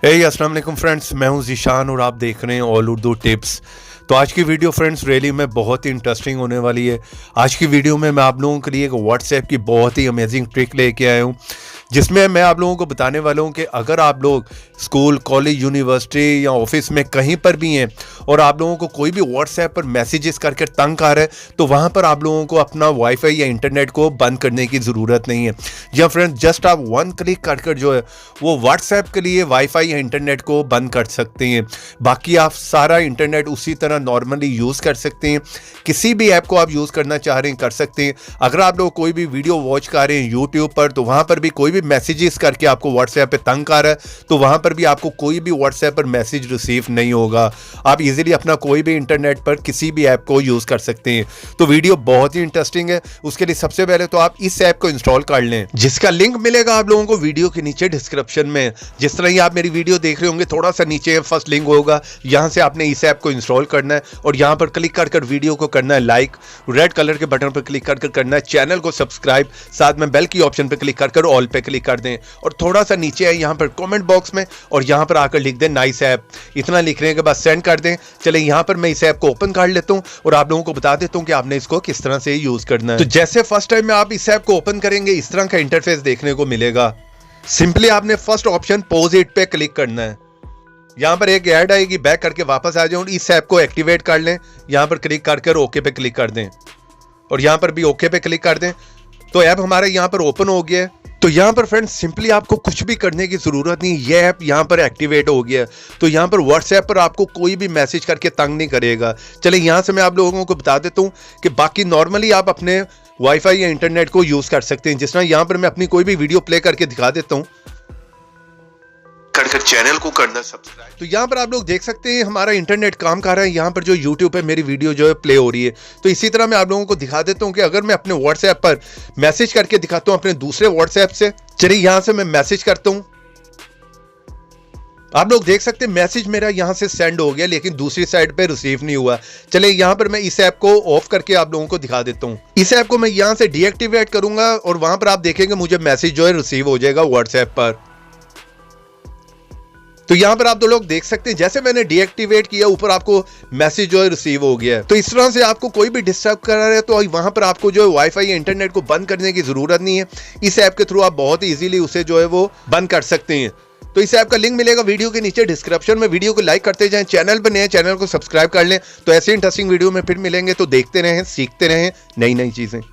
अस्सलाम वालेकुम फ्रेंड्स, मैं हूं ज़ीशान और आप देख रहे हैं ऑल उर्दू टिप्स। तो आज की वीडियो फ्रेंड्स रियली में बहुत ही इंटरेस्टिंग होने वाली है। आज की वीडियो में मैं आप लोगों के लिए एक व्हाट्सएप की बहुत ही अमेजिंग ट्रिक लेके आया हूं, जिसमें मैं आप लोगों को बताने वाला हूं कि अगर आप लोग स्कूल, कॉलेज, यूनिवर्सिटी या ऑफिस में कहीं पर भी हैं और आप लोगों को कोई भी व्हाट्सएप पर मैसेजेस करके तंग आ रहा है, तो वहाँ पर आप लोगों को अपना वाईफाई या इंटरनेट को बंद करने की ज़रूरत नहीं है। या फ्रेंड्स, जस्ट आप वन क्लिक कर जो है वो व्हाट्सएप के लिए वाईफाई या इंटरनेट को बंद कर सकते हैं। बाकी आप सारा इंटरनेट उसी तरह नॉर्मली यूज़ कर सकते हैं। किसी भी ऐप को आप यूज़ करना चाह रहे हैं कर सकते हैं। अगर आप लोग कोई भी वीडियो वॉच कर रहे हैं यूट्यूब पर, तो वहाँ पर भी कोई भी मैसेजेस करके आपको व्हाट्सएप पे तंग आ रहा है, तो वहाँ पर भी आपको कोई भी व्हाट्सएप पर मैसेज रिसीव नहीं होगा। आप इजीली अपना कोई भी इंटरनेट पर किसी भी ऐप को यूज़ कर सकते हैं। तो वीडियो बहुत ही इंटरेस्टिंग है। उसके लिए सबसे पहले तो आप इस ऐप को इंस्टॉल कर लें, जिसका लिंक मिलेगा आप लोगों को वीडियो के नीचे डिस्क्रिप्शन में। जिस तरह ही आप मेरी वीडियो देख रहे होंगे, थोड़ा सा नीचे फर्स्ट लिंक होगा, यहाँ से आपने इस ऐप को इंस्टॉल करना है और यहाँ पर क्लिक कर वीडियो को करना है लाइक, रेड कलर के बटन पर क्लिक कर करना है चैनल को सब्सक्राइब, साथ में बेल की ऑप्शन पर क्लिक कर ऑल पे क्लिक कर दें और थोड़ा सा नीचे है यहाँ पर कमेंट बॉक्स में और यहाँ पर आकर लिख दें नाइस ऐप। इतना लिखने के बाद सेंड कर दें। चले यहाँ पर मैं इस ऐप को ओपन कर लेता हूँ और आप लोगों को बता देता हूँ कि आपने इसको किस तरह से यूज करना है। तो जैसे फर्स्ट टाइम में आप इस ऐप को ओपन करेंगे, इस तरह का इंटरफेस देखने को मिलेगा। सिंपली आपने फर्स्ट ऑप्शन पॉज इट पे क्लिक करना है। यहाँ पर एक ऐड आएगी, बैक करके वापस आ जाओ, इस ऐप को एक्टिवेट कर लें। यहाँ पर क्लिक कर ओके पे क्लिक कर दें और यहाँ पर भी ओके पे क्लिक कर दें। तो ऐप हमारा यहाँ पर ओपन हो गया है। तो यहाँ पर फ्रेंड्स सिंपली आपको कुछ भी करने की ज़रूरत नहीं, ये ऐप यहाँ पर एक्टिवेट हो गया है। तो यहाँ पर व्हाट्सएप पर आपको कोई भी मैसेज करके तंग नहीं करेगा। चले यहाँ से मैं आप लोगों को बता देता हूँ कि बाकी नॉर्मली आप अपने वाईफाई या इंटरनेट को यूज़ कर सकते हैं। जिस तरह यहाँ पर मैं अपनी कोई भी वीडियो प्ले करके दिखा देता हूँ, कर चैनल को करना सब्सक्राइब। तो यहाँ पर आप लोग देख सकते हैं हमारा इंटरनेट काम कर रहा है। यहाँ पर जो यूट्यूब पे मेरी वीडियो जो है प्ले हो रही है। तो इसी तरह मैं आप लोगों को दिखा देता हूँ कि अगर मैं अपने व्हाट्सएप पर मैसेज करके दिखाता हूँ अपने दूसरे व्हाट्सएप से। चलिए यहाँ से मैं मैसेज करता हूँ। आप लोग देख सकते हैं मैसेज मेरा यहाँ से सेंड हो गया, लेकिन दूसरी साइड पे रिसीव नहीं हुआ। चले यहाँ पर मैं इस ऐप को ऑफ करके आप लोगों को दिखा देता हूँ। इस ऐप को मैं यहाँ से डीएक्टिवेट करूंगा और वहां पर आप देखेंगे मुझे मैसेज जो है रिसीव हो जाएगा व्हाट्सएप पर। तो यहाँ पर आप दो लोग देख सकते हैं जैसे मैंने डीएक्टिवेट किया, ऊपर आपको मैसेज जो है रिसीव हो गया है। तो इस तरह से आपको कोई भी डिस्टर्ब कर रहा है तो वहां पर आपको जो है वाईफाई या इंटरनेट को बंद करने की जरूरत नहीं है। इस ऐप के थ्रू आप बहुत ही इजीली उसे जो है वो बंद कर सकते हैं। तो इस ऐप का लिंक मिलेगा वीडियो के नीचे डिस्क्रिप्शन में। वीडियो को लाइक करते जाएं, चैनल पर नए चैनल को सब्सक्राइब कर लें। तो ऐसे इंटरेस्टिंग वीडियो में फिर मिलेंगे। तो देखते रहें, सीखते रहें नई नई चीजें।